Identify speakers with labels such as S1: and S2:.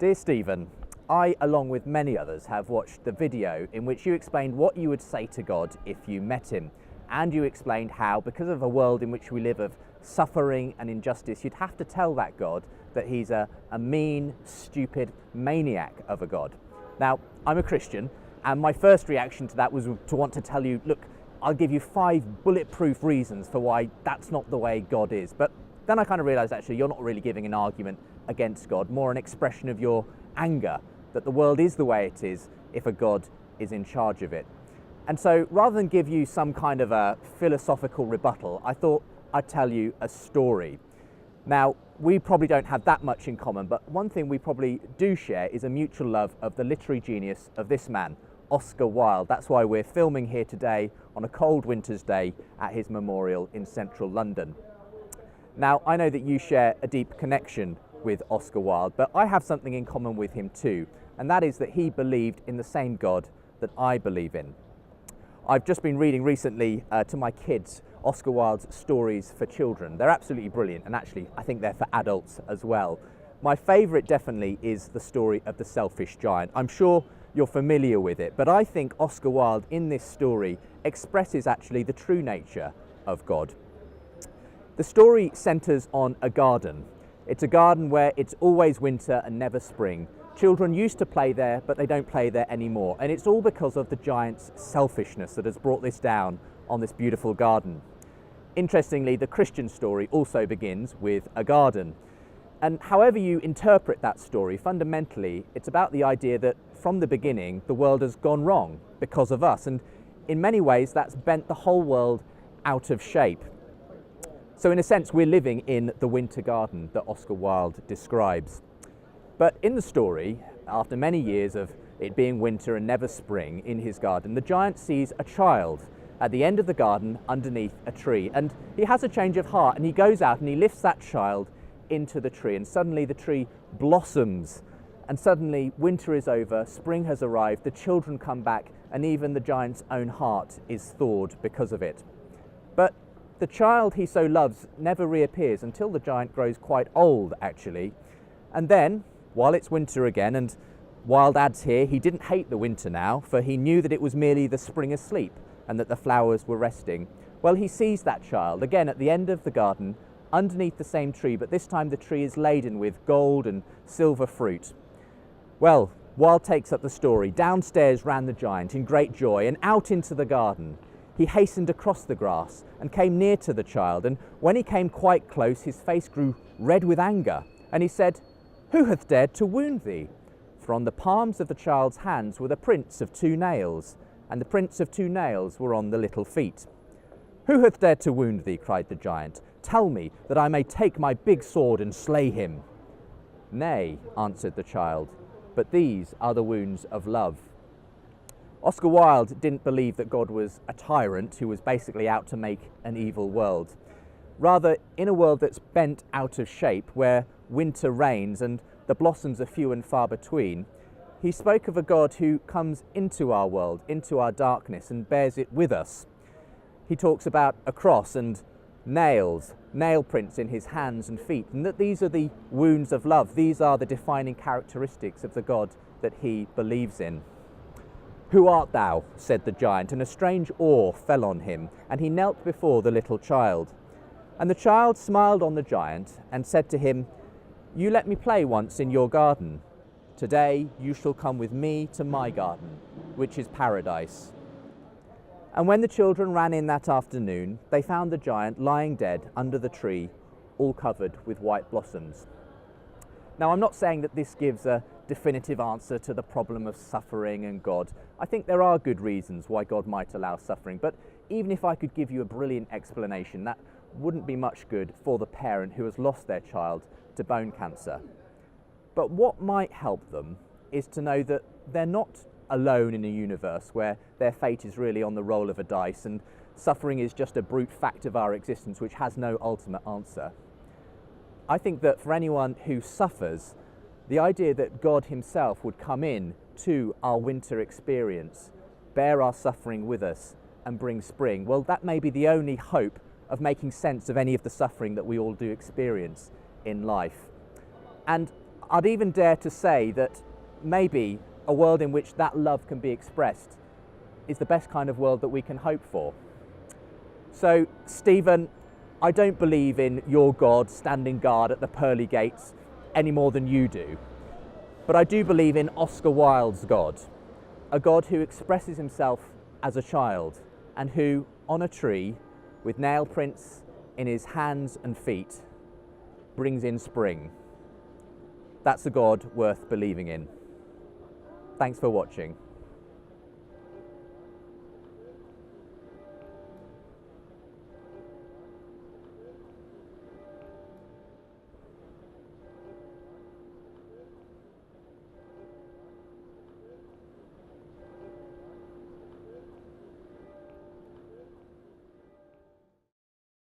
S1: Dear Stephen, I, along with many others, have watched the video in which you explained what you would say to God if you met him. And you explained how, because of a world in which we live of suffering and injustice, you'd have to tell that God that he's a mean, stupid maniac of a God. Now, I'm a Christian, and my first reaction to that was to want to tell you, look, I'll give you 5 bulletproof reasons for why that's not the way God is. But then I kind of realised actually you're not really giving an argument against God, more an expression of your anger that the world is the way it is if a God is in charge of it. And so rather than give you some kind of a philosophical rebuttal, I thought I'd tell you a story. Now, we probably don't have that much in common, but one thing we probably do share is a mutual love of the literary genius of this man, Oscar Wilde. That's why we're filming here today on a cold winter's day at his memorial in central London. Now, I know that you share a deep connection with Oscar Wilde, but I have something in common with him too, and that is that he believed in the same God that I believe in. I've just been reading recently to my kids Oscar Wilde's stories for children. They're absolutely brilliant, and actually I think they're for adults as well. My favourite definitely is the story of the selfish giant. I'm sure you're familiar with it, but I think Oscar Wilde in this story expresses actually the true nature of God. The story centres on a garden. It's a garden where it's always winter and never spring. Children used to play there, but they don't play there anymore. And it's all because of the giant's selfishness that has brought this down on this beautiful garden. Interestingly, the Christian story also begins with a garden. And however you interpret that story, fundamentally, it's about the idea that from the beginning, the world has gone wrong because of us. And in many ways, that's bent the whole world out of shape. So in a sense, we're living in the winter garden that Oscar Wilde describes. But in the story, after many years of it being winter and never spring in his garden, the giant sees a child at the end of the garden underneath a tree. And he has a change of heart, and he goes out and he lifts that child into the tree, and suddenly the tree blossoms, and suddenly winter is over, spring has arrived, the children come back, and even the giant's own heart is thawed because of it. But the child he so loves never reappears until the giant grows quite old, actually. And then, while it's winter again, and Wilde adds here, he didn't hate the winter now, for he knew that it was merely the spring asleep and that the flowers were resting. Well, he sees that child again at the end of the garden, underneath the same tree, but this time the tree is laden with gold and silver fruit. Well, Wilde takes up the story. Downstairs ran the giant in great joy, and out into the garden. He hastened across the grass and came near to the child, and when he came quite close, his face grew red with anger, and he said, "Who hath dared to wound thee?" For on the palms of the child's hands were the prints of 2 nails, and the prints of 2 nails were on the little feet. "Who hath dared to wound thee?" cried the giant. "Tell me, that I may take my big sword and slay him." "Nay," answered the child, "but these are the wounds of love." Oscar Wilde didn't believe that God was a tyrant who was basically out to make an evil world. Rather, in a world that's bent out of shape, where winter reigns and the blossoms are few and far between, he spoke of a God who comes into our world, into our darkness, and bears it with us. He talks about a cross and nails, nail prints in his hands and feet, and that these are the wounds of love. These are the defining characteristics of the God that he believes in. "Who art thou?" said the giant, and a strange awe fell on him, and he knelt before the little child. And the child smiled on the giant and said to him, "You let me play once in your garden. Today you shall come with me to my garden, which is paradise." And when the children ran in that afternoon, they found the giant lying dead under the tree, all covered with white blossoms. Now, I'm not saying that this gives a definitive answer to the problem of suffering and God. I think there are good reasons why God might allow suffering, but even if I could give you a brilliant explanation, that wouldn't be much good for the parent who has lost their child to bone cancer. But what might help them is to know that they're not alone in a universe where their fate is really on the roll of a dice and suffering is just a brute fact of our existence which has no ultimate answer. I think that for anyone who suffers, the idea that God himself would come in to our winter experience, bear our suffering with us and bring spring, well, that may be the only hope of making sense of any of the suffering that we all do experience in life. And I'd even dare to say that maybe a world in which that love can be expressed is the best kind of world that we can hope for. So, Stephen, I don't believe in your God standing guard at the pearly gates any more than you do. But I do believe in Oscar Wilde's God, a God who expresses himself as a child and who, on a tree, with nail prints in his hands and feet, brings in spring. That's a God worth believing in. Thanks for watching.